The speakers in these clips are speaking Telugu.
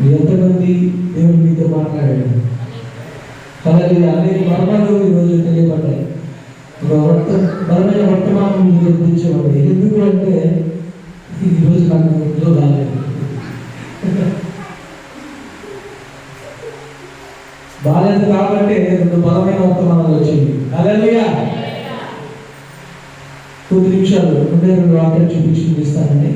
ఎంతమంది దేవుడు మీతో మాట్లాడాడు? అలాగే అనేక మర్మాలు ఈరోజు తెలియబడ్డాయి. బలమైన వర్తమానం మీకు అందించేవాడు. ఎందుకు అంటే ఈరోజు నాకు ఇంట్లో రాలేదు, బాలేదు కాబట్టి రెండు బలమైన వర్తమానాలు వచ్చింది. హల్లెలూయా. కొద్ది నిమిషాలు ఉండే రెండు వాక్యాలు చూపిస్తానండి.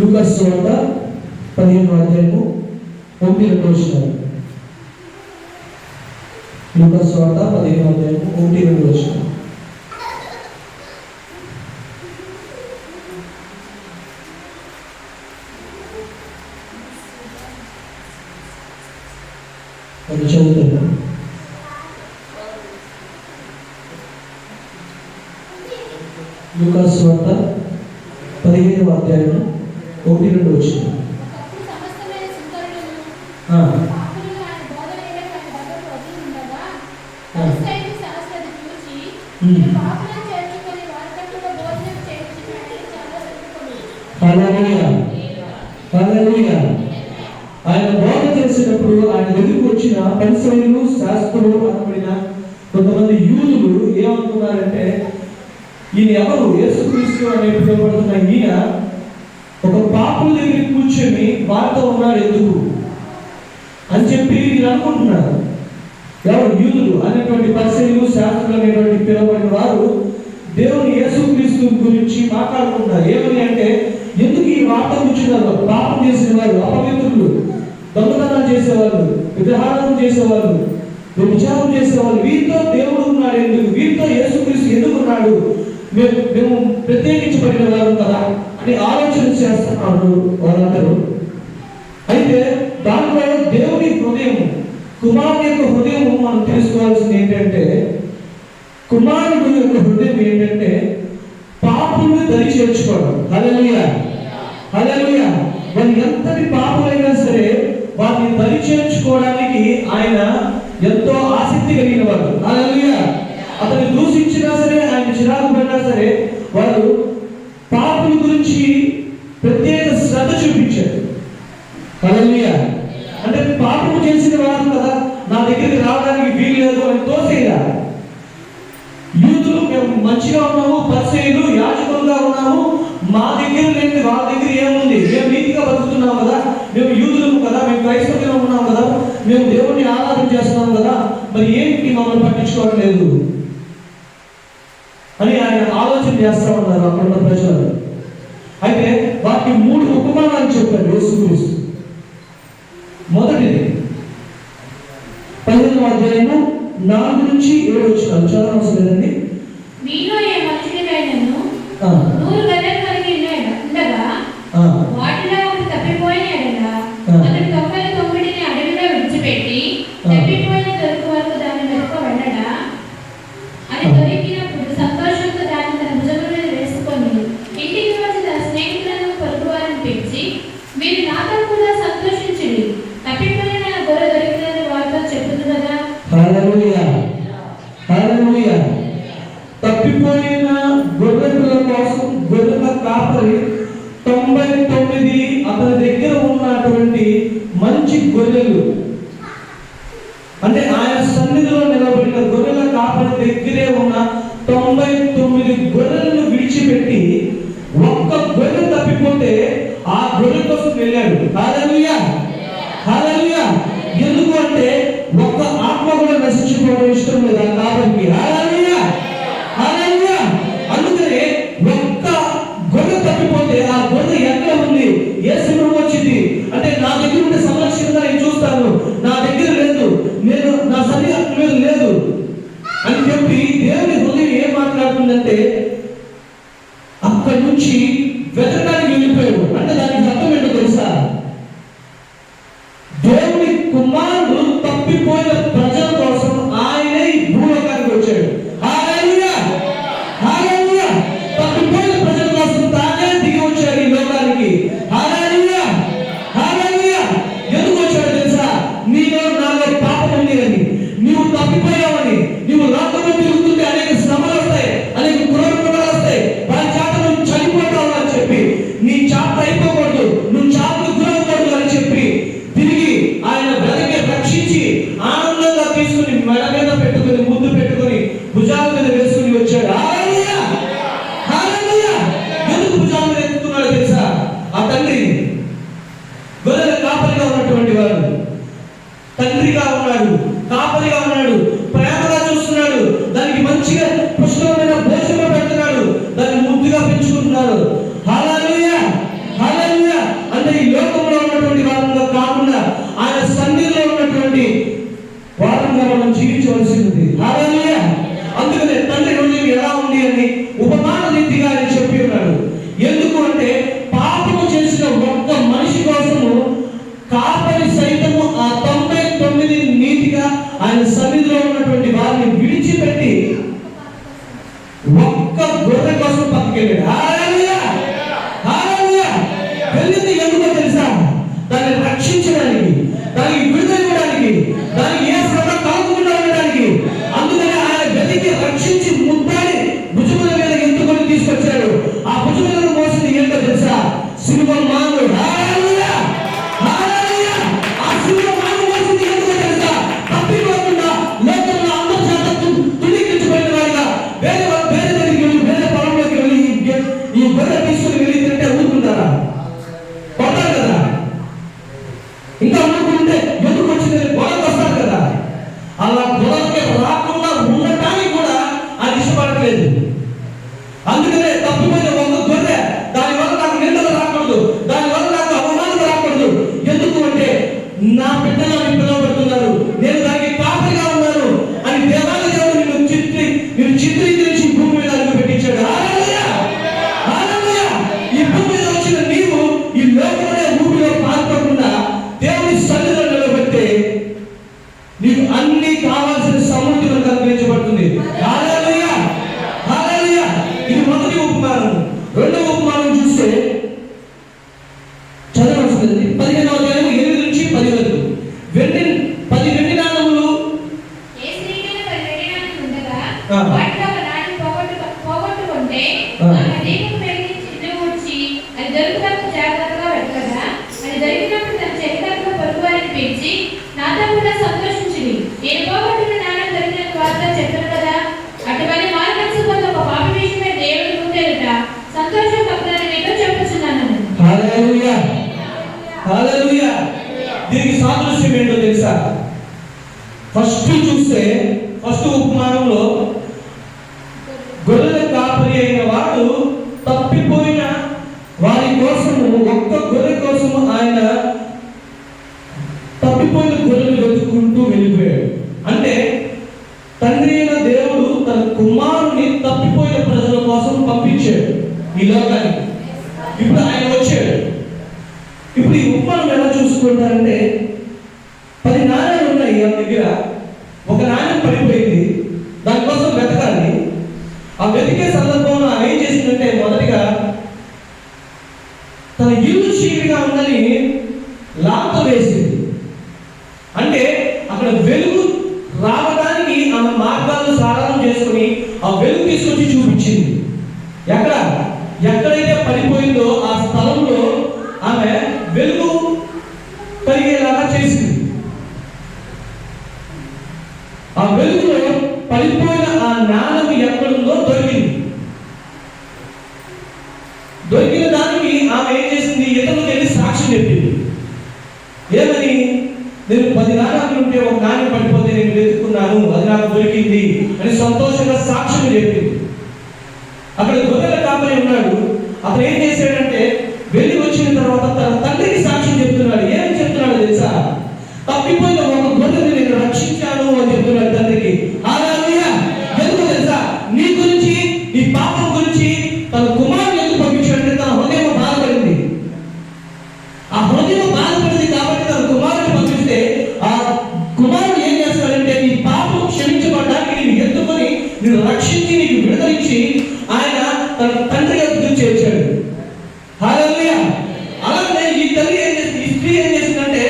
లూకా సువార్త 15వ అధ్యాయము 1-2 వచనాలు. లూకా సువార్త 15వ అధ్యాయము 1-2 వచనాలు. అది చదువుతాను. లూకా సువార్త 15వ అధ్యాయము 1-2 వచనాలు. ఆయన బోధ చేసినప్పుడు ఆయన దగ్గరికి వచ్చిన పరిసయ్యులు, శాస్త్రులు అనబడిన కొంతమంది యూదులు ఏమనుకున్నారంటే, ఈయన ఎవరు? యేసుక్రీస్తు అనే పిలువబడుతున్న ఈయన ఒక పాపుల దగ్గర కూర్చొని వారితో ఉన్నాడు ఎందుకు అని చెప్పి వీరు అనుకుంటున్నారు. ఎవరు? యూదులు అనేటువంటి పరిసయ్యులు, శాస్త్రులు అనేటువంటి పిలువబడిన వారు దేవుని యేసుక్రీస్తు గురించి మాట్లాడుకుంటారు. ఏమని అంటే, ఎందుకు ఈ వార్త కూర్చున్నారు? పాపం చేసిన వారు, అపవిత్రులు, దొంగతనాలు చేసేవాళ్ళు, విగ్రహారాధన చేసేవాళ్ళు, వ్యభిచారం చేసేవాళ్ళు, వీరితో దేవుడు ఉన్నాడు ఎందుకు? వీరితో యేసుక్రీస్తు ఎందుకు ఉన్నాడు? మేము ప్రత్యేకించబడిన వారు కదా అని ఆలోచన చేస్తున్నారు వారందరూ. అయితే దానిలో దేవుని హృదయం, కుమారుని యొక్క హృదయం మనం తెలుసుకోవాల్సింది ఏంటంటే, కుమారుడు యొక్క హృదయం ఏంటంటే పాపుల్ని దరి చేర్చుకోవడం. హల్లెలూయా, హల్లెలూయా. వాళ్ళు ఎంతటి పాపులైనా సరే వారిని దరి చేర్చుకోవడానికి ఆయన ఎంతో ఆసక్తి కలిగిన వాడు. హల్లెలూయా. అతన్ని దూషించినా సరే, ఆయన చిరాకు పడినా సరే వాళ్ళు పాపుల గురించి ప్రత్యేక శ్రద్ధ చూపించారు. హల్లెలూయా. అంటే పాపము చేసిన వారు కదా, నా దగ్గరికి రావడానికి వీలు లేదు అని తోసేయాలి. యూదులు మేము మంచిగా ఉన్నాము, పరిసయ్యులు యాజకులుగా ఉన్నాము, మా దగ్గర లేని వాళ్ళ దగ్గర ఏముంది? మేము నీతిగా బతుకుతున్నాం కదా, మేము యూదులము కదా, మేము క్రైస్తవులుగా ఉన్నాం కదా, మేము దేవుడిని ఆరాధన చేస్తున్నాం కదా, మరి ఏంటి మమ్మల్ని పట్టించుకోవడం లేదు అని ఆయన ఆలోచన చేస్తూ ఉన్నారు అక్కడ ప్రజలు. అయితే వాటికి 3 ఉపమానాలు చెప్పారు యేసుక్రీస్తు. మొదటిది 15వ అధ్యాయము 4-7 వచనాలు చదవడం అవసరం లేదండి. మీలో ఏ మనుషుడికైనను 100 గొర్రెలు కలిగి ఉండగా వాటిలో ఒకటి తప్పిపోయిన ఎడల అతడు 99ని అడవిలో విడిచిపెట్టి తప్పిపోయిన దొరికి వరకు దాన్ని వెతుక వెళ్ళడా? అది దొరికినప్పుడు సంతోషంతో దాన్ని తన భుజముల మీద వేసుకొని ఇంటికి వచ్చి తన స్నేహితులను, పొరుగువారిని పిలిచి, మీరు నాతో కూడా సంతోషించుడి, తప్పిపోయిన గొర్రె దొరికిందని వారితో చెప్పుదు కదా. హల్లెలూయా, హల్లెలూయా. తప్పిపోయిన గొర్రెల కోసం గొర్రెల కాపరి 99 అతని దగ్గర ఉన్నటువంటి మంచి గొర్రెలు, అంటే ఆయన సన్నిధిలో నిలబడిన గొర్రెల కాపరి దగ్గరే ఉన్న 99 గొర్రెలను విడిచిపెట్టి ఒక్క గొర్రె తప్పిపోతే ఆ గొర్రె కోసం వెళ్ళాడు. హల్లెలూయా, హల్లెలూయా. ఎందుకు అంటే ఒక్క ఆత్మ కూడా నశించుకోవడం ఇష్టం లేదు ఆ కాపరికి. హల్లెలూయా, హల్లెలూయా. అందుకనే ఒక్క గొర్రె తప్పిపోతే ఆ గొర్రె ఎక్కడ ఉంది? ఏ సమయం వచ్చింది అంటే, నా దగ్గర ఉండే సంరక్షణగా నేను చూస్తాను, నా దగ్గర లేదు, నేను నా సన్నిధానం మీద లేదు అని చెప్పి దేవుని హృదయం ఏం మాట్లాడుతుందంటే అక్కడి నుంచి వెతకడానికి వెళ్ళిపోయాడు. అంటే దానికి అర్థం ఏంటో తెలుసా? దేవుని కుమారుడు తప్పిపోయిన ప్రజల కోసం ఆయనే ఈ భూలోకానికి వచ్చాడు. హల్లెలూయా, హల్లెలూయా. తప్పిపోయిన ప్రజల కోసం తానే దిగి వచ్చాడు ఈ లోకానికి. హల్లెలూయా, హల్లెలూయా. ఎందుకు వచ్చాడు తెలుసా? నీలో నాలో పాపం ఉంది అని, నీవు తప్పిపోయావని, నీవు లోకంలో తిరుగుతుంటే అనేక శ్రమలు వస్తాయి, అనేక క్రూరములు వస్తాయి, వారి చేత నువ్వు రెండవ ఉపమానం చూస్తే చదవవలసింది 15వ అధ్యాయం 8 నుంచి 10 వరకు. 10 వెండి నాణములు ఏ స్త్రీకైనా 10 వెండి నాణములు ఉండగా ఆ. వాటిలో ఒక నాణెం పోగొట్టుకుంటే ఆ. ఆ కన్నీళ్లకు వెలిగించి చిన్నగూర్చి అది దొరుకుటకు జాగ్రత్తగా వెతకగా అది దొరికినప్పుడు తన చెరికట్లో పొరుగువారిని పిలిచి నాతో కూడా సంతోషించుడి, నేను పోగొట్టుకున్న నాణెం దొరికినందుకు వార్త చెప్పాను కదా. అటువలి మారుమనసు పొందిన ఒక పాపి విషయమై దేవుని ముందెదుట సంతోషం కప్పుదని మీతో చెప్పుచున్నాను. హల్లెలూయా, హల్లెలూయా. దీనికి సాదృశ్యం ఏంటో తెలుసా? ఫస్ట్ చూస్తే ఫస్ట్ ఉపమానంలో గొర్రెల కాపరి అయిన వాడు తప్పిపోయిన వారి కోసము, ఒక్క గొర్రె కోసము ఆయన తప్పిపోయిన గొర్రెలు వెతుక్కుంటూ వెళ్ళిపోయాడు. అంటే తండ్రి అయిన దేవుడు తన కుమారుని తప్పిపోయిన ప్రజల కోసం పంపించాడు ఈ లోకానికి. ఇప్పుడు ఆయన వచ్చాడు. ఇప్పుడు ఈ ఉపమానం ఎలా చూసుకుంటారంటే 10 నాణ్యాలు ఉన్నాయి ఆ దగ్గర. ఒక నాణ్యం పడిపోయింది, దానికోసం వెతకాలి. ఆ వెతికే సందర్భంలో ఆమె ఏం చేసిందంటే మొదటిగా తన ఇల్లు చీకటిగా ఉందని లాంత వేసింది. అంటే అక్కడ వెలుగు రావడానికి ఆమె మార్గాలను సాధనం చేసుకుని ఆ వెలుగు తీసుకొచ్చి చూపించింది. ఎక్కడైతే పడిపోయిందో ఆ స్థలంలో ఆమె వెలుగు కలిగేలాగా చేసింది. ఆ వెలుగులో పడిపోయిన ఆ నాణం ఎక్కడుందో దొరికింది. దొరికిన దానికి ఆమె ఏం చేసింది? ఇతరులకు వెళ్ళి సాక్ష్యం చెప్పింది. ఏమని? నేను 10 నాణాలు ఉంటే ఒక నాణ్యం పడిపోతే నేను వెతుక్కున్నాను, అది నాకు దొరికింది అని సంతోషంగా సాక్ష్యం చెప్పింది. అక్కడ గొర్రెల కాపరి ఉన్నాడు. అతను ఏం చేశాడంటే వెళ్ళి వచ్చిన తర్వాత తన తండ్రికి సాక్ష్యం చెప్తున్నాడు. ఏమని చెప్తున్నాడు తెలుసా? తప్పిపోయిన ఒక గొర్రెని నేను రక్షించాను అని చెప్తున్నాడు తండ్రికి. హల్లెలూయా. ఎందుకు తెలుసా? నీ గురించి, నీ పాపం గురించి తన కుమారుని ఎందుకు పంపించాడంటే తన హృదయం బాధపడింది. ఆ హృదయం బాధపడింది కాబట్టి తన కుమారుని పంపిస్తే ఆ కుమారుడు ఏం చేస్తాడంటే నీ పాపం క్షమించబడడానికి నేను ఎత్తుకొని నేను రక్షించి నీకు విడుదలించి ఆయన తన తండ్రి దగ్గరికి చేర్చాడు. హల్లెలూయా. అలాగే ఈ తల్లి ఏం చేసింది? ఈ స్త్రీ ఏం చేసిందంటే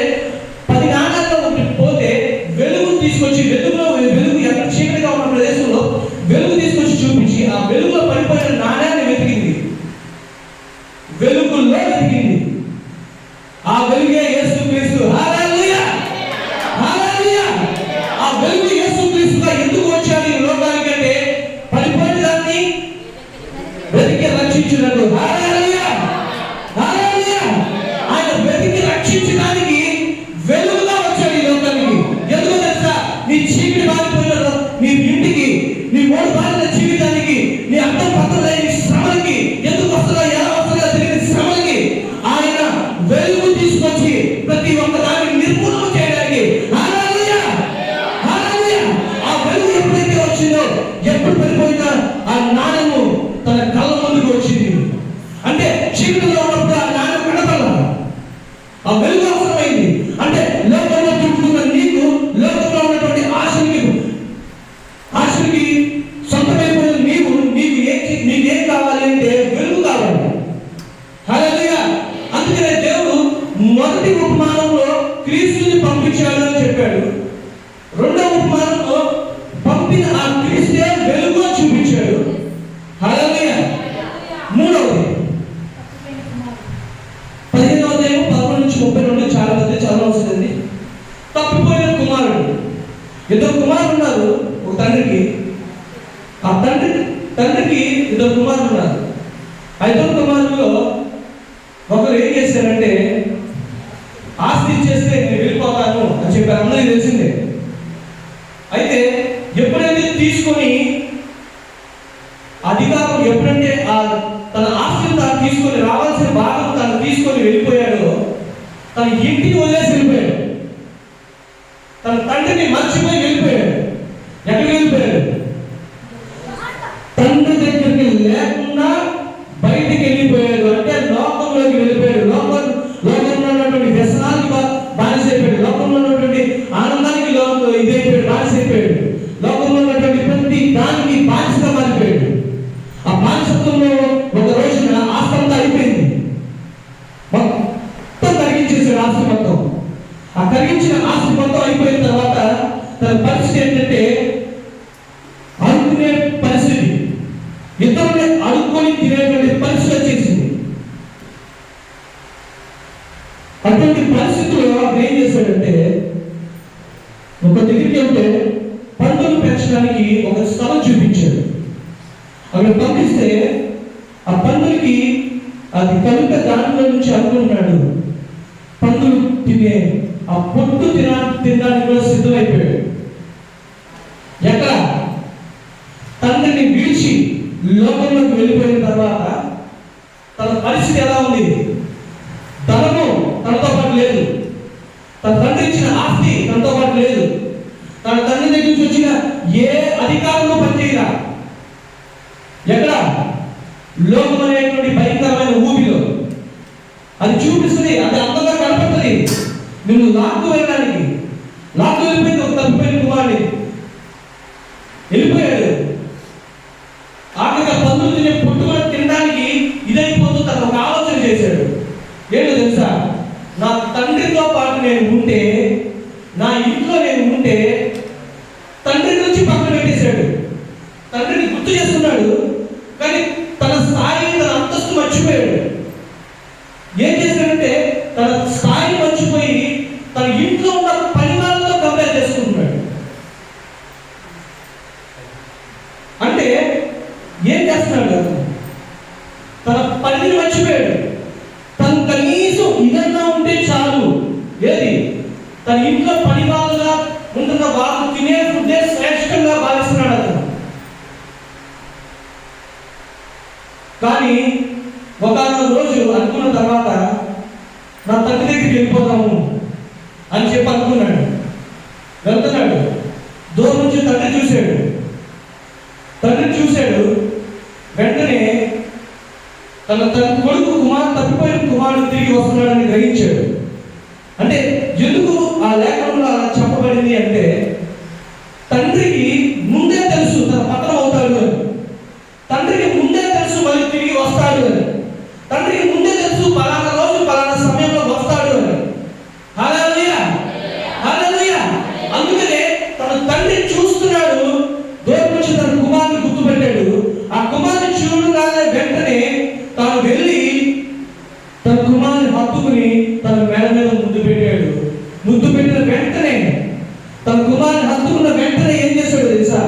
10 నాణాల్లో ఒకటి పోతే వెలుగు తీసుకొచ్చి, వెలుగు ఎక్కడ చీకటిగా ఉన్న ప్రదేశంలో వెలుగు తీసుకొచ్చి చూపించి ఆ వెలుగులో పడిపోయిన నాణ్యాన్ని వెతికింది. వెలుగుల్లో వెతికింది. ఆ వెలుగే యేసుక్రీస్తు. హల్లెలూయా, హల్లెలూయా. ఆ వెలుగు యేసుక్రీస్తుగా ఎందుకు వచ్చాడు ఈ లోకానికి అంటే పడిపోయిన దాన్ని వెతికి రక్షించినట్టు. హల్లెలూయా, హల్లెలూయా. ఆయన వెతికి రక్షించడానికి వెలుగుగా వచ్చాడు ఈ లోకానికి. ఎందుకు తెలుసా? నీ చీకటి బారిపోయిన నీ ఇంటికి, నీ మూడు బారిన జీవితానికి, నీ అర్థం పక్కన లేని శ్రమలకి ఎందుకు వస్తుందో, ఎలా వస్తుందో తెలియని శ్రమలకి ఆయన వెలుగు తీసుకొచ్చి ప్రతి ఒక్క దాన్ని నిర్మూలన చేయడానికి. హల్లెలూయా, హల్లెలూయా. ఆ వెలుగు ఎప్పుడైతే వచ్చిందో, ఎప్పుడు పడిపోయినా ఆ నాణ్యము తన కళ్ళ ముందుకు వచ్చింది. అంటే చీకటిలో ఉన్నప్పుడు ఆ నాణ్యం కనపడాలి. ఆ వెలుగు అవసరమైంది. అంటే లోకంలో చుట్టుకున్న నీకు, లోకంలో ఉన్నటువంటి ఆశలకి సొంతమైపోయిన నీకేం కావాలి అంటే వెలుగు కావాలి. హల్లెలూయా. అందుకనే దేవుడు మొదటి ఉపమానంలో క్రీస్తుని పంపించాడు అని చెప్పాడు. రెండవ ఉపమానంలో పంపిన ఆ క్రీస్తే వెలుగుగా చూపించాడు. హల్లెలూయా. మూడవది 15వ అధ్యాయం 11 నుంచి 32 చాలా పెద్ద చదవవలసింది. తప్పిపోయిన కుమారుడు. 2 కుమారులు ఉన్నారు ఒక తండ్రికి. ఆ తండ్రికి 2 కుమారులు ఉన్నారు. 5వ కుమారుల్లో ఒకరు ఏం చేశారంటే ఆస్తి ఇచ్చేస్తే నేను వెళ్ళిపోతాను అని చెప్పారు. అందరికీ తెలిసిందే. అయితే ఎప్పుడైతే తీసుకొని అధికారం, ఎప్పుడంటే తన ఆస్తిని తాను తీసుకొని రావాల్సిన భాగం తను తీసుకొని వెళ్ళిపోయాడో తన ఇంటిని వదిలేసి వెళ్ళిపోయాడు. తన తండ్రిని మర్చిపోయి వెళ్ళిపోయాడు. ఎక్కడికి వెళ్ళిపోయాడు? తండ్రి దగ్గరికి లేకుండా అటువంటి పరిస్థితుల్లో అతను ఏం చేశాడంటే, ఒక దగ్గరికి వెళ్తే పందులు పెంచడానికి ఒక స్థలం చూపించాడు. అక్కడ పంపిస్తే ఆ పందులకి అది కనుక దానిలో నుంచి అనుకున్నాడు, పందులు తినే ఆ పొట్టు తినడానికి కూడా సిద్ధమైపోయాడు. ఎక్కడ తండ్రిని విడిచి లోకంలోకి వెళ్ళిపోయిన తర్వాత తన పరిస్థితి ఎలా ఉంది? ధనము తనతో పాటు లేదు, తన తండ్రి ఇచ్చిన ఆస్తి తనతో పాటు లేదు, తన తండ్రి దగ్గర నుంచి వచ్చిన ఏ అధికారంలో పనిచేయరా. ఎక్కడ? లోకం అనేటువంటి భయంకరమైన ఊబిలో. అది చూపిస్తుంది, అది అందంగా కనపడుతుంది. నువ్వు లాక్కు వెళ్ళడానికి, లాక్కు వెళ్ళిపోయింది ఒక తప్పిపోయిన కుమారుని వెళ్ళిపోయాడు. ఆఖరిగా పందులు తినే పొట్టు కూడా తినడానికి ఇదైపోతూ తను ఒక ఆలోచన చేశాడు. ఏంటో తెలుసా? నా తండ్రితో పాటు నేను ఉంటే, నా ఇంట్లో నేను ఉంటే, తండ్రి నుంచి పక్కన పెట్టేశాడు. తండ్రిని గుర్తు చేస్తున్నాడు, కానీ తన స్థాయి, తన అంతస్తు మర్చిపోయాడు. ఏం చేశాడంటే తన స్థాయి మర్చిపోయి తన ఇంట్లో ఉన్న పని వాళ్ళతో కంపేర్ చేసుకుంటున్నాడు. అంటే ఏం చేస్తున్నాడు? తన పనిని మర్చిపోయాడు. తను కనీసం ఇదన్నా ఉంటే చాలు. ఏది? తన ఇంట్లో పని వాళ్ళుగా ఉంటున్న వాళ్ళు తినే ఫుడ్డే శ్రేష్టంగా భావిస్తున్నాడు అతను. కానీ ఒక రోజు అనుకున్న తర్వాత నా తండ్రి దగ్గరికి వెళ్ళిపోతాము అని చెప్పి అనుకున్నాడు. వెళ్తున్నాడు. దూరం నుంచి తండ్రి చూశాడు. వెంటనే తన కొడుకు తప్పిపోయిన కుమారుడు తిరిగి వస్తున్నాడని గ్రహించాడు. అంటే ఎందుకు ఆ లేఖనంలో అలా చెప్పబడింది అంటే, తండ్రికి ముందే తెలుసు తన పతనం అవుతాడు అని. తండ్రికి ముందే తెలుసు మళ్ళీ తిరిగి వస్తాడు అని. తండ్రికి ముందే తెలుసు పలానా రోజు పలానా సమయంలో వస్తాడు అని. హల్లెలూయా, హల్లెలూయా. అందుకనే తన తండ్రి చూస్తున్నాడు. దూరం నుంచి తన కుమారుని గుర్తుపెట్టాడు. ఆ కుమారుని చూడగానే వెంటనే తాను వెళ్ళి తన కుమారుని హత్తుకుని తన మెడ మీద ముద్దు పెట్టాడు. ముద్దు పెట్టిన వెంటనే, తన కుమారుని హత్తుకున్న వెంటనే ఏం చేశాడు తెలుసా?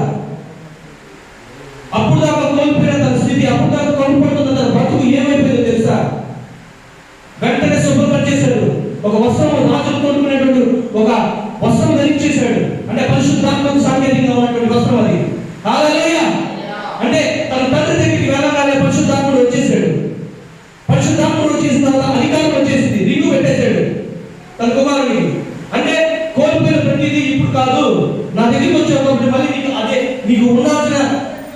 అప్పుడు దాకా కోల్పోయిన తన స్థితి, అప్పుడు దాకా కోల్పోతున్న తన బతుకు ఏమైపోయిందో తెలుసా? వెంటనే శుభ్రపరిచేశాడు. ఒక వస్త్రం, రాజులు కొనుక్కునేటువంటి ఒక వస్త్రం ధరించేశాడు. అంటే పరిశుద్ధాత్మకు సాంకేతికంగా ఉన్నటువంటి వస్త్రం అది. హల్లెలూయా. అంటే తన తండ్రి దగ్గరికి వెళ్ళగానే పరిశుద్ధాత్ముడు వచ్చేసాడు. పరిశుద్ధాత్ముడు వచ్చేసిన తర్వాత అధికారం వచ్చేసింది. రింగు పెట్టేశాడు తన కుమారుడికి. అంటే కోల్పోయిన ప్రతిదీ ఇప్పుడు కాదు, నా దగ్గరికి వచ్చావు కాబట్టి మళ్ళీ నీకు అదే, నీకు ఉండాల్సిన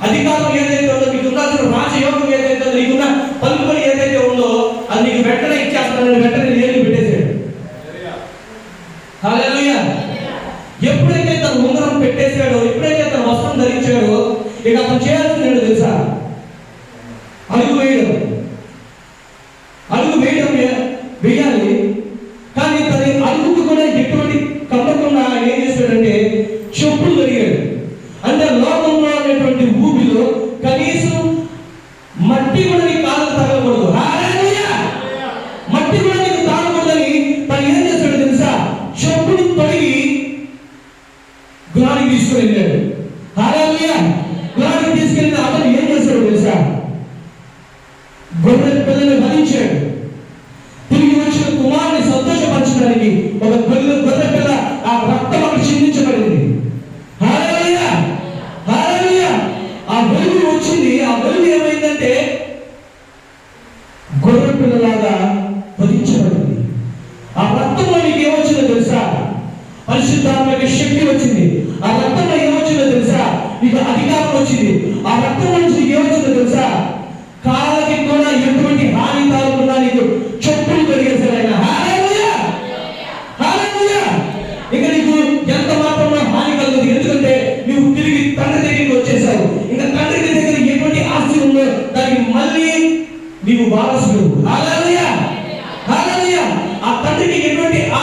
అధికారం ఏదైతే ఉందో, నీకు ఉండాల్సిన రాజయోగం ఏదైతే ఉందో, నీకున్న పలుకుబడి ఏదైతే ఉందో అది నీకు వెంటనే ఇచ్చేస్తానని వెంటనే ఏళ్ళు పెట్టేశాడు. హల్లెలూయా. ఎప్పుడైతే తన ఉంగరం పెట్టేశాడో, ఎప్పుడైతే తన వస్త్రం ధరించాడో, ఇక అతను చేయాల్సింది ఏంటో తెలుసా? అడుగు వేయాలి. కానీ తన అడుగుకు కూడా ఎటువంటి కమ్మకుండా ఏం చేశాడంటే చెప్పులు తొడిగాడు. అంటే లోకంలో అనేటువంటి ఊబిలో కనీసం మట్టి కూడా నీ కాళ్ళు తగలకూడదు. హల్లెలూయా. మట్టి కూడా నీకు తాగకూడదని తను ఏం చేశాడు తెలుసా? చెప్పులు తొడిగి గురానికి తీసుకుని వెళ్ళాడు. హల్లెలూయా. గురానికి తీసుకెళ్ళిన అతను ఏం చేశాడు తెలుసా? గొర్రె పిల్లని వధించాడు. తిరిగి వచ్చిన కుమారుని సంతోషపరచడానికి ఒక గొర్రె పిల్ల ఆ రక్తం అక్కడ చిందించబడింది. హల్లెలూయా, హల్లెలూయా. ఆ వెలుగు వచ్చింది. ఆ వెలుగు ఏమైందంటే గొర్రె పిల్లలాగా వధించబడింది. ఆ రక్తంలో నీకు ఏమొచ్చిందో తెలుసా? పరిశుద్ధాత్మ శక్తి వచ్చింది. ఆ రక్తంలో ఏమొచ్చిందో తెలుసా? నీకు అధికారం వచ్చింది. ఆ రక్తం నుంచి ఏమొచ్చిందో తెలుసా? కాళ్ళకి కూడా ఎటువంటి హాని తాగకుండా నీకు చెప్పులు తొడిగేశాడు ఆయన. హల్లెలూయా, హల్లెలూయా. ఇక నీకు ఎంత మాత్రమే హాని కలగదు. ఎందుకంటే నువ్వు తిరిగి తండ్రి దగ్గరికి వచ్చేసావు. ఇంకా తండ్రి దగ్గర ఎటువంటి ఆస్తి ఉందో దానికి మళ్ళీ నీవు వారసుడు. హల్లెలూయా, హల్లెలూయా. ఆ తండ్రికి ఎటువంటి ఆ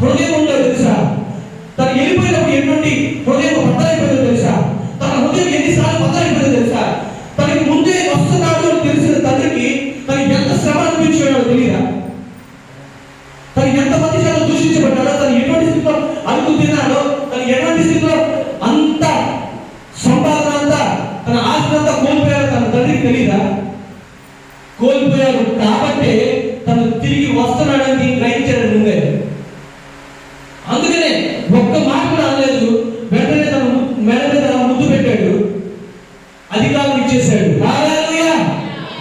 హృదయం ఉందో తెలుసా? తను వెళ్ళిపోయినప్పుడు ఎటువంటి హృదయం బద్దలైపోయిందో తెలుసా? తన హృదయం ఎన్నిసార్లు బద్దలైపోయిందో తెలుసా? తనకి ముందే వస్తున్నాడు అని తెలిసిన తండ్రికి తనకి ఎంత శ్రమ అనిపించాడో తెలియదా? తనకి కోల్పోయాడు కాబట్టి తను తిరిగి వస్తున్నాడని గ్రహించాడు ముందే. అందుకనే ఒక్క మాట కూడా అనలేదు. వెంటనే తన మెడ మీద ముద్దు పెట్టాడు, అధికారం ఇచ్చేశాడు. హల్లెలూయా,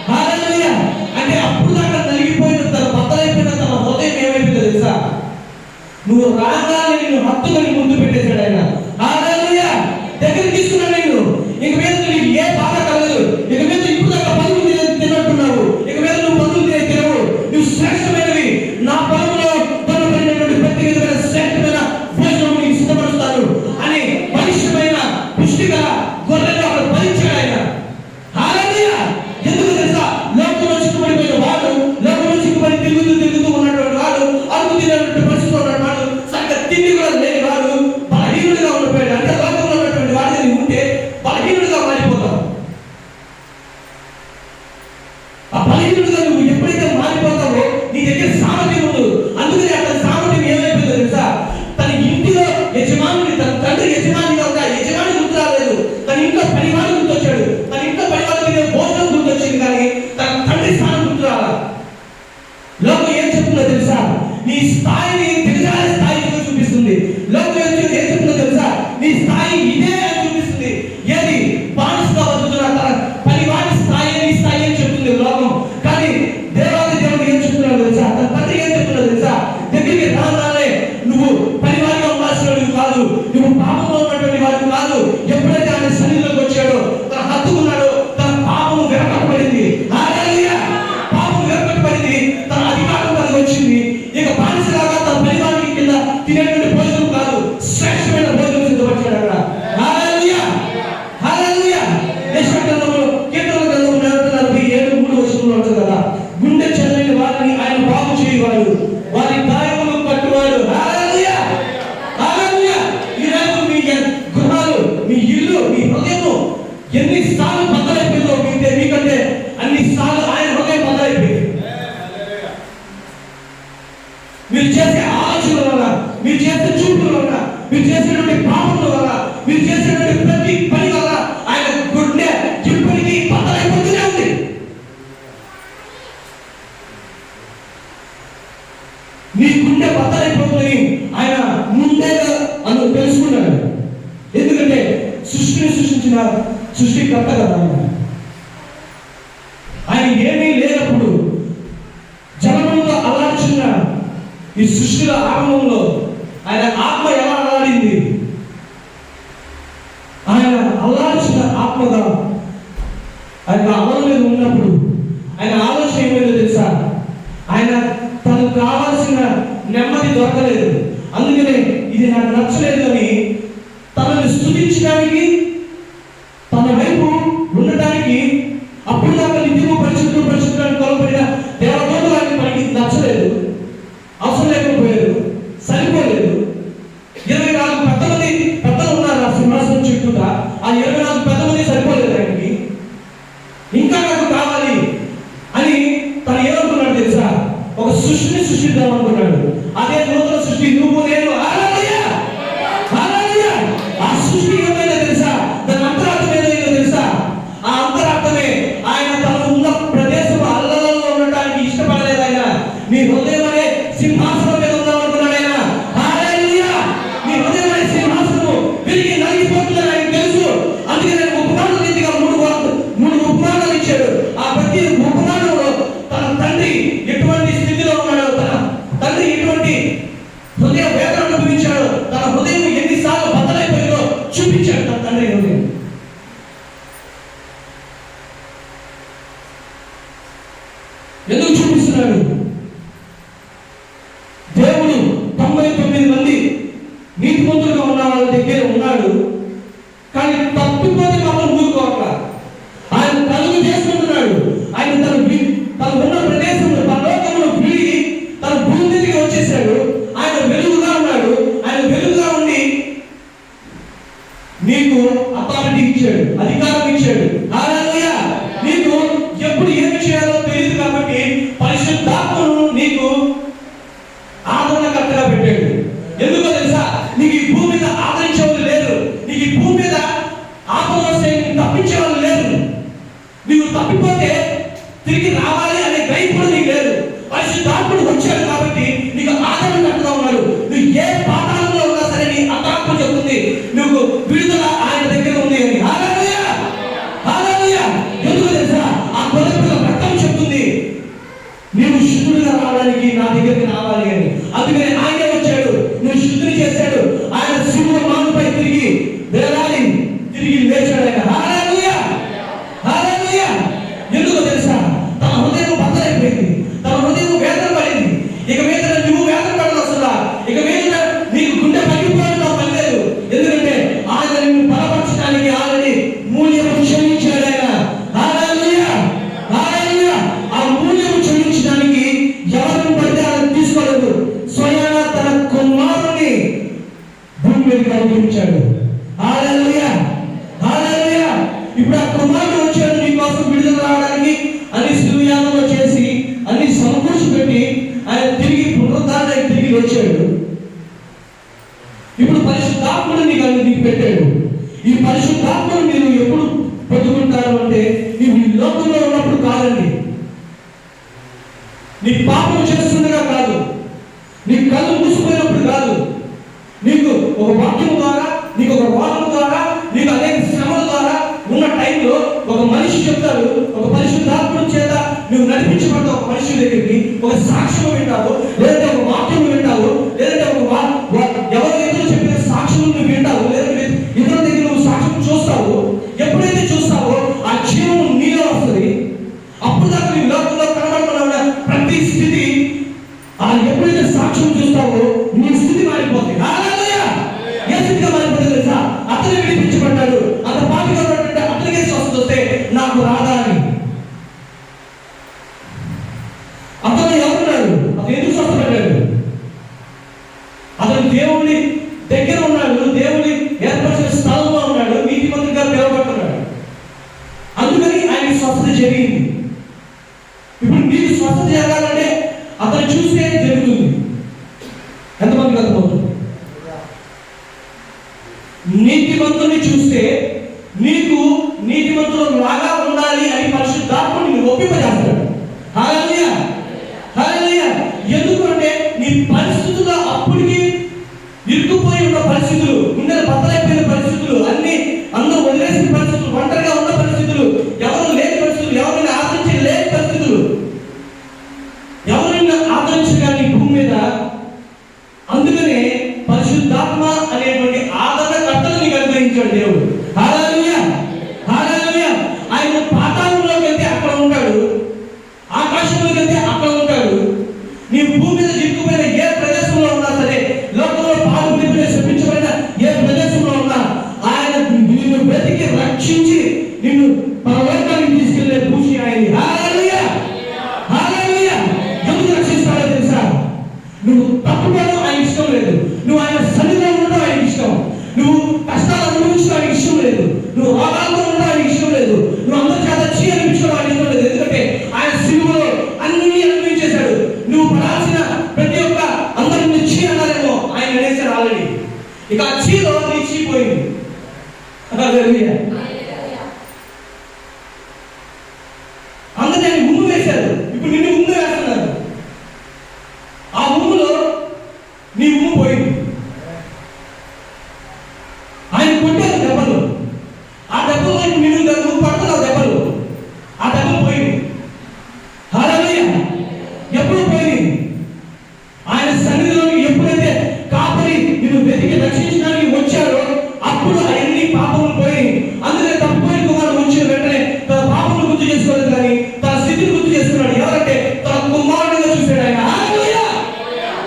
హల్లెలూయా. అంటే అప్పుడు దాకా నలిగిపోయిన తన బద్దలైపోయిన తన హృదయం ఏమైపోయిందో తెలుసా? నువ్వు రాగానే నిన్ను హత్తుకొని ముందు పెట్టేశాడు ఆయన. హల్లెలూయా. దగ్గర తీసుకున్నాడు నేను. ఇక మీద నీకు ఏ బాధ కలగదు. ఇక మీద ఇప్పుడు దాకా పనులు తిన్నట్టున్నావు, ఇక మీద నువ్వు పనులు తినవు. నువ్వు శ్రేష్టమైనవి నా పొలంలో పనులైనటువంటి ప్రతి విధమైన శ్రేష్టమైన భోజనం నీకు సిద్ధపరుస్తాను అని పవిత్రమైన పుష్టిగా గొర్రెలు అక్కడ భరించాడు ఆయన. హల్లెలూయా. ఎందుకు తెలుసా? లోకంలో చిక్కుబడిపోయిన వాడు, లోకంలో చిక్కుబడి తిరుగుతూ ఉన్నటువంటి వాడు, అడుగు తినేటువంటి పరిస్థితిలో ఉన్నవాడు, సరిగ్గా తిండి కూడా లేని వాడు, బలహీనుడిగా ఉండిపోయాడు. అంటే లోకంలో ఉన్నటువంటి వాడిని ఉంటే బలహీనుడిగా మారిపోతావు. ఆ బలహీనుడిగా నువ్వు ఎప్పుడైతే మారిపోతావో నీ దగ్గర సామర్థ్యం ఉండదు. అందుకని అతని సామర్థ్యం ఏమైపోయిందో తెలుసా? తన ఇంటిలో యజమానుడి, తన తండ్రి యజమానిగా ఉన్న యజమాని గుర్తు రాలేదు. తన ఇంట్లో పనివాడు గుర్తొచ్చాడు. తన ఇంట్లో పనివాడికి భోజనం గుర్తొచ్చింది, కానీ తన తండ్రి స్థానం గుర్తు రాలా. లోకం ఏం చెప్తుందో తెలుసా? నీ స్థాయిని దిగజారే స్థాయిగా చూపిస్తుంది. లోకం ఏం చెప్తుందో తెలుసా? నీ స్థాయి ఇదే అని చూపిస్తుంది. ఏది? బానిసగా బతుకుతున్న తన పనివాడి స్థాయి నీ స్థాయి అని చెప్తుంది లోకం. కానీ దేవాది దేవుడు ఏం చెప్తున్నాడు తెలుసా? తన తండ్రి ఏం చెప్తున్నాడు తెలుసా? దగ్గరికి రాగానే నువ్వు పనివాడిగా ఉండాల్సిన వాడివి కాదు, నువ్వు పాపంలో ఉన్నటువంటి వాడివి కాదు. ఎప్పుడైతే ఆయన సన్నిధిలోకి వచ్చాడో, తన హత్తుకున్నాడో, తన పాపము విరగొట్టబడింది. హల్లెలూయా. పాపం విరగొట్టబడింది, తన అధికారం కలిగి వచ్చింది. ఇక బానిసలాగా తన పనివాడికి కింద తినేటువంటి భోజనం కాదు, శ్రేష్టమైన భోజనం సిద్ధపరిచాడు అక్కడ. హల్లెలూయా, హల్లెలూయా. యెషయా గ్రంథంలో కీర్తనల గ్రంథం 47:3 ఉంటుంది కదా, గుండె చెదరని వారిని ఆయన బాగు చేయవాడు, వారి గాయములు కట్టువాడు. హల్లెలూయా, హల్లెలూయా. ఈరోజు మీ గృహాలు, మీ ఇల్లు, మీ హృదయము ఎన్నిసార్లు బద్దలైపోయిందో మీకంటే అన్నిసార్లు ఆయన హృదయం బద్దలైపోయింది. మీరు చేసే ఆలోచనల వల్ల, మీరు చేసే చూపుల వల్ల, మీరు చేసేటువంటి పాపముల వల్ల, మీరు చేసేటువంటి ప్రతి పని వల్ల ఆయన గుండె ఇప్పటికీ బద్దలైపోతూనే ఉంది. నీ గుండె బద్దలైపోతుందని ఆయన ముందేగా అందుకు తెలుసుకున్నాడు. ఎందుకంటే సృష్టిని సృష్టించిన సృష్టికర్త కదా ఆయన. ఆయన ఏమీ లేనప్పుడు జలములతో అల్లాడుచున్న ఈ సృష్టిలో ఆరంభంలో ఆయన ఆత్మ ఎలా అల్లాడింది? ఆయన అల్లాడుచున్న ఆత్మగా ఆయన అమలు మీద ఉన్నప్పుడు ఆయన ఆలోచన ఏమైందో తెలుసా? ఆయన తనకు కావాల్సిన నెమ్మది దొరకలేదు. అందుకనే ఇది నాకు నచ్చలేదు అని తనని స్తుతించడానికి, తన వైపు ఉండటానికి, అప్పుడు దాకా నిత్యము పరిశుద్ధులను కొలబడిన దేవదూతలకు మనకి నచ్చలేదు, అవసరం లేకపోయారు, సరిపోలేదు. 24 పెద్దలు ఉన్నారు ఆ సింహాసనం చుట్టూతా. ఆ 24 పెద్ద మంది సరిపోలేదు ఆయనకి. ఇంకా నాకు కావాలి అని తను ఏమనుకున్నాడు తెలుసా? ఒక సృష్టిని సృష్టిద్దాం అనుకున్నాడు. అదే నూతన సృష్టి, నువ్వు నేను. హల్లెలూయా, హల్లెలూయా. ఆ సృష్టి ఏమైందో తెలుసా? దాని అంతరార్థం ఏమైందో తెలుసా? ఆ అంతరార్థమే ఆయన తన ఉన్న ప్రదేశం అల్లలలో ఉండటానికి ఇష్టపడలేదు. ఆయన నీ హృదయం అనే సింహాసనం మీద ఉందాం అనుకున్నాడు ఆయన. హల్లెలూయా. నీ హృదయం అనే సింహాసనము విరిగి నలిగిపోతుందని ఆయన తెలుసు. అందుకే నేను ఉపమానాల రీతిగా మూడు ఉపమానాలు ఇచ్చాడు. ఆ ప్రతి ఉపమానంలో తన తండ్రి ఎటువంటి స్థితిలో ఉన్నాడో, తన తండ్రి ఎటువంటి హృదయ వేదన అనుభవించాడో, తన హృదయం ఎన్నిసార్లు బద్దలైపోయిందో చూపించాడు తన తండ్రి హృదయం. ఎందుకు చూపిస్తున్నాడు? దేవుడు 99 మంది నీతిమంతులుగా ఉన్న వాళ్ళ దగ్గర ఉన్నాడు, కానీ తప్పిపోతే మాత్రం ఊరుకోవాలి. ఆయన కలుగు చేసుకుంటున్నాడు. ఆయన తన ఉన్న ప్రదేశంలో, తన లోకంలో వీడి తన భూమి మీదకి వచ్చేసాడు. ఆయన వెలుగుగా ఉన్నాడు. ఆయన వెలుగుగా ఉండి నీకు అథారిటీ ఇచ్చాడు, అధికారం ఇచ్చాడు. హల్లెలూయా. నీకు ఎప్పుడు ఏమి చేయాలో తెలియదు కాబట్టి పరిశుద్ధాత్మ పరిశుద్ధాత్ముడు వచ్చాడు కాబట్టి నీకు ఆదరణ కట్టుగా ఉన్నాడు. నువ్వు ఏ పాఠాలలో ఉన్నా సరే నీ ఆత్మ చెప్తుంది నువ్వు విడుదల ఆయన దగ్గర ఉంది అని. హల్లెలూయా, హల్లెలూయా. ఎందుకు తెలుసా? ఆ గొర్రెపిల్ల రక్తం చెప్తుంది నీవు శుద్ధుడిగా రావడానికి నా దగ్గరికి రావాలి అని. అందుకని ఆయన వచ్చాడు, నువ్వు శుద్ధిని చేశాడు. ఆయన శిలువ మానుపై తిరిగి వేలాడి తిరిగి లేచాడు ఆయన. హల్లెలూయా, హల్లెలూయా. ఎందుకో తెలుసా? తన హృదయం బద్దలైపోయింది, తన హృదయం వేదన పడింది. ఇక మీద నువ్వు వేదన పడదు అసలు. ఇక మీద నీకు గుండె పగిలిపోవడం పని లేదు. ఎందుకంటే ఆయన నిన్ను బలపరచడానికి ఆల్రెడీ మూల్యం చెల్లించాడు ఆయన. హల్లెలూయా, హల్లెలూయా. ఆ మూల్యం చెల్లించడానికి ఎవరిని పడితే ఆయన తీసుకోలేదు. స్వయాన తన కుమారుని భూమి మీదకి అనుగ్రహించాడు. హల్లెలూయా, హల్లెలూయా. ఇప్పుడు ఆ కుమారుడు వచ్చాడు నీ కోసం విడుదల రావడానికి. అన్ని శిలువయాగంలో చేసి అన్ని సమకూర్చి పెట్టి ఆయన తిరిగి పునరుద్ధారణకి తిరిగి వచ్చాడు. ఇప్పుడు పరిశుద్ధాత్ముడు నీకు పెట్టాడు. ఈ పరిశుద్ధాత్ముడు మీరు ఎప్పుడు పొందుకుంటారు అంటే నీవు ఈ లోకంలో ఉన్నప్పుడు కాదండి, నీ పాపం చేస్తుండగా కాదు, నీ కళ్ళు మూసిపోయినప్పుడు కాదు, నీకు ఒక వాక్యం ద్వారా, నీకు ఒక రోగం ద్వారా, నీకు అనేక శ్రమల ద్వారా ఉన్న టైంలో ఒక మనిషి చెప్తాడు. ఒక పరిశుద్ధాత్ముడి చేత నువ్వు నడిపించబడ్డ ఒక మనిషి దగ్గరికి ఒక సాక్ష్యం వింటావు, లేదంటే ఒక వాక్యం వింటావు, లేదంటే ఎవరి దగ్గర చెప్పిన సాక్ష్యం నువ్వు వింటావు, లేదంటే ఇతరుల దగ్గర నువ్వు సాక్ష్యం చూస్తావు. ఎప్పుడైతే చూస్తావో ఆ జీవం నీలో వస్తుంది. అప్పుడు దాకా నీ లోకంలో కనబడుతున్న ప్రతి స్థితి ఎప్పుడైతే సాక్ష్యం చూస్తావో నీ స్థితి మారిపోతుంది. హల్లెలూయా. ఏ స్థితిగా మారిపోతుంది తెలుసా? అతను విడిపించబడ్డాడు, అతను పాపిగా ఉన్నట్టు అతనికే స్వస్థత వస్తే నాకు రాదా అని. అతను ఎవరున్నాడు? అతను ఎందుకు స్వస్థపడ్డాడు? అతను దేవుని దగ్గర ఉన్నాడు, దేవుని ఏర్పరిచిన స్థలంలో ఉన్నాడు, నీతిమంతుడిగా పిలువబడుతున్నాడు. అందుకని ఆయన స్వస్థత జరిగింది. ఇప్పుడు నీకు స్వస్థత జరగాలంటే అతను చూస్తే జరుగుతుంది. ఎంతమందికి అర్థమవుతుంది? నీతిమంతుని చూస్తే నీకు నీతిమంతులు లాగా ఉండాలి అని పరిశుద్ధాత్ముడు నిన్ను ఒప్పింపజేస్తాడు. హల్లెలూయా, హల్లెలూయా. ఎందుకంటే నీ పరిస్థితుల్లో అప్పటికి ఇరుక్కుపోయి ఉన్న పరిస్థితులు, గుండెలు బద్దలైపోయిన పరిస్థితులు, అన్ని అందరూ వదిలేసిన పరిస్థితులు, ఒంటరిగా ఉన్న పరిస్థితులు, ఎవరు లేని పరిస్థితులు, ఎవరిని ఆదరించి లేని పరిస్థితులు, ఎవరైనా ఆదరించగాని భూమి మీద. అందుకనే పరిశుద్ధాత్మ అనేటువంటి ఆదరణకర్తను నీకు అనుగ్రహించాడు దేవుడు. హల్లెలూయా, హల్లెలూయా. ఆయన పాతాళంలోకి వెళ్తే అక్కడ ఉంటాడు, ఆకాశంలోకి వెళ్తే అక్కడ ఉంటాడు. నీ భూమి మీద చిక్కుపోయిన ఏ ప్రదేశంలో ఉన్నా సరే, లోకంలో పాలు పిలిపిన శపించబడిన ఏ ప్రదేశంలో ఉన్నా ఆయన నిన్ను వెతికి రక్షించి నిన్ను పరలోకానికి తీసుకెళ్లే పూజ ఆయన. హల్లెలూయా, హల్లెలూయా. ఎందుకు రక్షిస్తాడో తెలుసా? నువ్వు తప్పుకోవడం ఆయన ఇష్టం లేదు, నువ్వు ఆయన సన్నిధిలో ఉండడం ఆయన ఇష్టం, నువ్వు కష్టాలు అనుభవించడం ఆయన ఇష్టం లేదు, నువ్వు రోగాలతో ఉండడం ఆయన ఇష్టం లేదు, నువ్వు అందరి చేత చీ అనిపించడం ఆయన ఇష్టం లేదు. ఎందుకంటే ఆయన శిలువలో అన్ని అనుభవించేశాడు. నువ్వు పడాల్సిన ప్రతి ఒక్క అందరిని చీ అన్నారేమో ఆయన అనేసారు ఆల్రెడీ. ఇక ఆ చీలో నీ చీ పోయింది. హల్లెలూయా. అందరూ ఆయన ఉమ్ము వేశారు, ఇప్పుడు నిన్ను ఉమ్ము వేస్తున్నారు. ఆ ఉమ్ములో నీ ఉమ్ము పోయింది. ఆయన కొట్టారు దెబ్బలు, ఆ దెబ్బలో నువ్వు పడుతున్నావు దెబ్బలు, ఆ దెబ్బలు పోయింది. హల్లెలూయా. ఎప్పుడు పోయింది? ఆయన సన్నిధిలోకి ఎప్పుడైతే కాపరి నిన్ను వెతికి రక్షించడానికి వచ్చాడో అప్పుడు అవన్నీ పాపములు పోయి. అందుకే తప్పిపోయిన కుమారుడు వచ్చిన వెంటనే తన పాపములు గుర్తు చేసుకోలేదు, కానీ తన స్థితిని గుర్తు చేసుకున్నాడు. ఎవరంటే తన కుమారుడిగా చూశాడు ఆయన. హల్లెలూయా,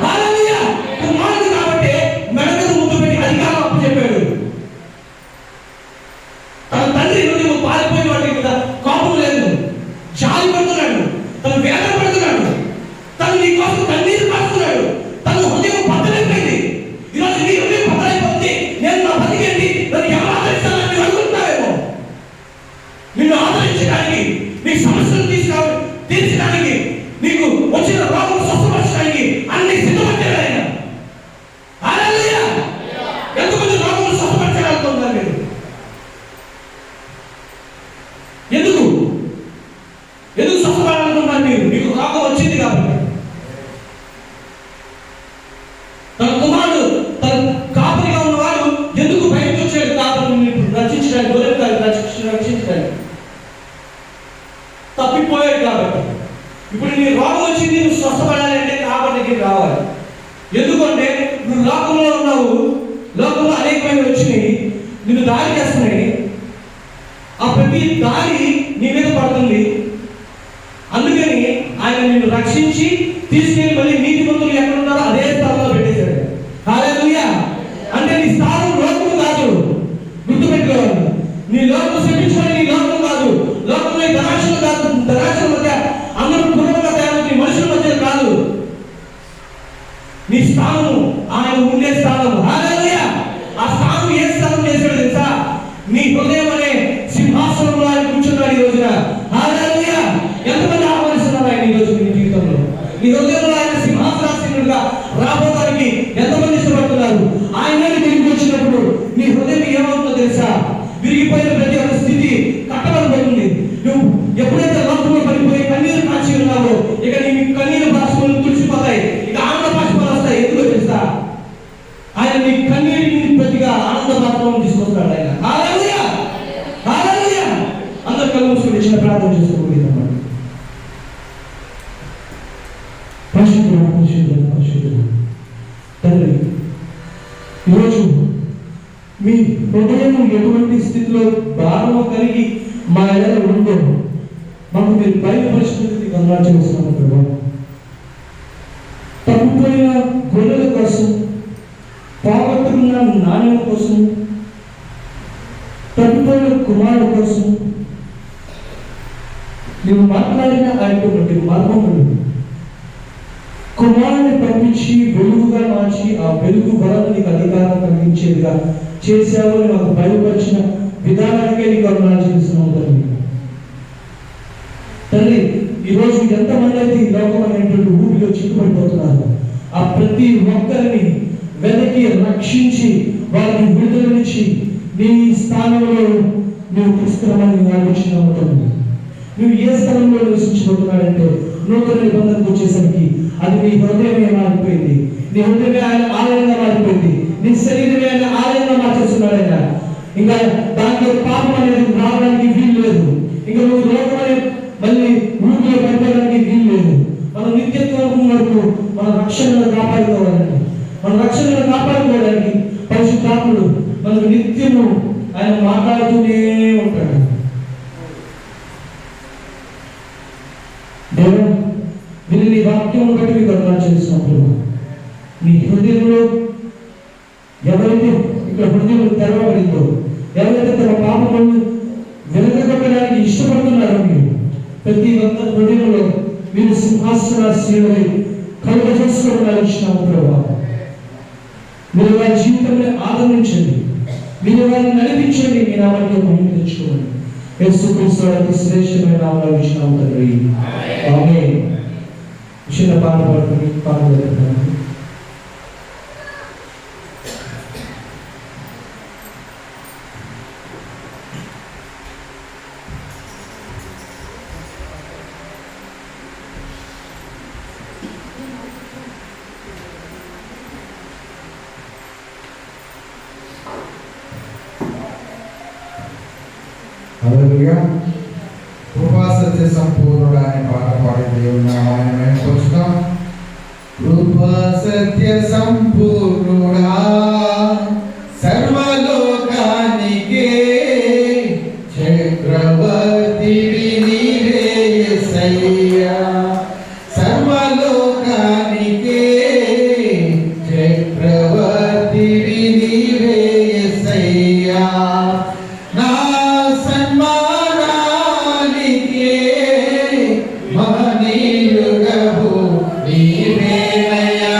హల్లెలూయా. కుమారుడు కాబట్టి మెడకలు ముందు పెట్టి అధికారం అప్పు చెప్పాడు. తన తండ్రి నుండి నువ్వు పారిపోయిన వాటి మీద కోపం లేదు, జాలి పడుతున్నాడు, తను వేదన పడుతున్నాడు, తను నీ కోసం కన్నీరు కాస్తున్నాడు, తను హృదయం బద్దలైపోయింది. ఈరోజు నీ హృదయం బద్దలైపోతుంది. నేను నా బతికేంటి, నన్ను ఎవరు ఆదరిస్తానని నువ్వు అనుకుంటున్నావేమో. నిన్ను ఆదరించడానికి, నీ సమస్యలు తీర్చడానికి, నీకు వచ్చిన రోగం స్వస్థపరచడానికి అన్ని సిద్ధపడ్డాడు ఆయన. హల్లెలూయా. ఎంతమంది రోగములు స్వస్థపరచగలుగుతున్నారు మీరు? ఎందుకు స్వస్థపడాలనుకుంటున్నారు మీరు? రోగం వచ్చింది, నువ్వు స్వస్థపడాలి అంటే కాపరి దగ్గరికి రావాలి. ఎందుకంటే నువ్వు లోకంలో ఉన్నావు, లోకంలో అనేకమైన వచ్చినాయి, నిన్ను దారి చేస్తున్నాయి, ఆ ప్రతి దారి నీ మీద పడుతుంది. అందుకని ఆయన నిన్ను రక్షించి తీసుకెళ్ళి మళ్ళీ నీతిమంతులు ఎక్కడ ఉన్నారో అదే స్థలంలో పెట్టేశాడు. హల్లెలూయా. అంటే నీ స్థానం లోకము కాదు, గుర్తుపెట్టుకోవాలి. నీ లోకం శపించుకొని నీ లోకం కాదు, లోకంలో ధనాశలు కాదు, ధనాశల మధ్య అందరూ కుటుంబంగా తయారు మనుషుల మధ్య కాదు. నీ స్థానము ఆయన ఉండే స్థానం. హల్లెలూయా. ఆ స్థానం ఏ స్థానం చేశాడు తెలుసా? నీ హృదయం అనే సింహాసనంలో ఆయన కూర్చున్నాడు ఈ రోజున. హల్లెలూయా. ఎంతమంది ఆహ్వానిస్తున్నారు ఆయన ఈ రోజు నీ జీవితంలో? నీ హృదయంలో ఆయన సింహాసనాసీనుడిగా రాబోతానికి ఎంతమంది ఇష్టపడుతున్నారు? ఆయన తిరిగి వచ్చినప్పుడు నీ హృదయం ఏమవుతుందో తెలుసా? విరిగిపోయిన ప్రతి ఒక్క స్థితి కట్టబడిపోతుంది. నువ్వు ఎప్పుడైతే లోకంలో పడిపోయి కన్నీరు కాచి ఉన్నావో ఇక నీ కన్నీరు బాష్పాలు తుడిచిపోతాయి, ఇక ఆనంద బాష్పాలు వస్తాయి. ఎందుకో తెలుసా? ఆయన నీ కన్నీటిని ప్రతిగా ఆనంద బాష్పాలను తీసుకొస్తాడు ఆయన. హల్లెలూయా. హల్లెలూయా. అందరూ కళ్ళు మూసుకొని చిన్న ప్రార్థన చేసుకోకూడదు అన్నమాట. పరిశుద్ధుడు తండ్రి, ఈరోజు మీ హృదయం ఎటువంటి స్థితిలో భారము కలిగి మా ఎడల ఉందో మాకు మీరు బయలుపరిచినందుకు వందనాలు చేస్తున్నాము ప్రభు. తప్పిపోయిన గొర్రెల కోసం, పోగొట్టుకున్న నాణ్యం కోసం, తప్పిపోయిన కుమారుడు కోసం నీవు మాట్లాడిన ఆయనటువంటి మర్మములు కుమారుని పంపించి వెలుగుగా మార్చి ఆ వెలుగు వలన నీకు అధికారం కలిగించేదిగా చేశావు అని మాకు బయలుపరిచిన విధానానికే నీకు వందనాలు చేస్తున్నాము తండ్రి. తండ్రి, ఈరోజు ఎంతమంది అయితే ఈ లోకం అనేటువంటి ఊపిలో చిక్కుపడిపోతున్నారు, ఆ ప్రతి ఒక్కరిని వెనక్కి రక్షించి వారిని విడుదలనిచ్చి నీ స్థానంలో నువ్వు తీసుకురామని ఆలోచన తండ్రి. నువ్వు ఏ స్థలంలో నివసించబోతున్నాడంటే నూతన నిబంధనకు వచ్చేసరికి అది నీ హృదయమే మారిపోయింది, నీ హృదయమే ఆయన ఆలయంగా మారిపోయింది, నీ శరీరమే ఆయన ఆలయంగా మార్చేస్తున్నాడు ఆయన. ఇంకా దాంట్లో పాపం అనేది రావడానికి వీలు లేదు. ఇంకా నువ్వు లోకం అనే మళ్ళీ ఊరిలో పడిపోవడానికి వీలు లేదు. మన నిత్యత్వం వరకు మన రక్షణను కాపాడుకోవాలండి. మన రక్షణను కాపాడుకోవడానికి పరిశుద్ధాత్ముడు మనకు నిత్యము ఆయన మాట్లాడుతూనే ఉంటాడు. దేవుడు మీరు నీ వాక్యం బట్టి మీకు వందనాలు చేస్తున్నప్పుడు నీ హృదయంలో ఎవరైతే ఇక్కడ హృదయం తెరవబడిందో, ఎవరైతే తమ పాపములను వెనకగొట్టడానికి ఇష్టపడుతున్నారో మీరు ప్రతి ఒక్క హృదయంలో మీరు సింహాసనాసీనులై కలుగ చేసుకోవడానికి ఇచ్చినాము ప్రభా. మీరు వారి జీవితంలో ఆదరించండి, మీరు వారిని నడిపించండి, మీ నామాన్ని మహిమ తెచ్చుకోండి. యేసుక్రీస్తు వారి శ్రేష్టమైన నామములో ఇచ్చినాము తండ్రి. ఆమేన్. చిన్న పాట పాడుకొని పాల్గొంటున్నాను. హల్లెలూయా. కృపా సత్య సంపూర్ణుడు అనే పాట పాడి దేవుని నామాన్ని మహిమపరుచుదాం. కృపా సత్య సంపూర్ణుడా సర్వలోకానికే చక్రవర్తివి నీవే యేసయ్యా. సర్వలోకానికే చక్రవర్తివి నీవే యేసయ్యా. నా సన్మానానికే మహనీయుడవు నీవేనయ్యా.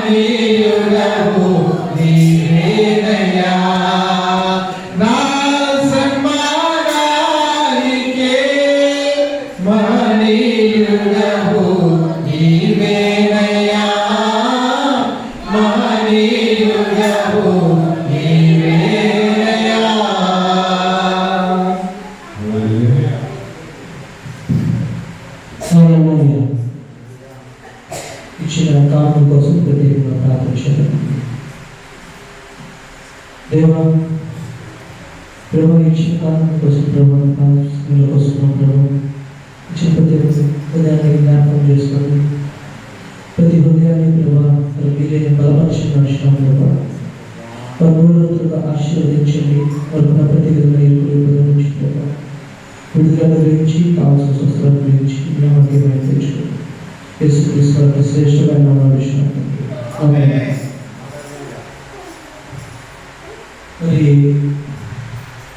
మహనీయుడవు నీవేనయ్యా నా సన్మానానికే మహనీయుడవు నీవేనయ్యా మహనీయుడవు నీవేనయ్యా. ఇచ్చిన కారణం కోసం ప్రత్యేకంగా ప్రార్థించారు. దేవా ప్రభు ఇచ్చిన కారణం కోసం ప్రభు కోసం ప్రభు ఇచ్చిన ప్రతి హృదయాన్ని జ్ఞాపకం చేసుకోండి. ప్రతి హృదయాన్ని ప్రభా మీరే బలపరిచిన నడుచున్నాం ప్రభా వారి నూరంతలుగా ఆశీర్వదించండి. వారికి ప్రతి విధంగా నుంచి ప్రభా విడుదల గురించి కావాల్సిన స్వస్థలను గురించి జ్ఞాపకం తెచ్చుకోండి. యేసుక్రీస్తు వారి శ్రేష్టమైన నామములో మరి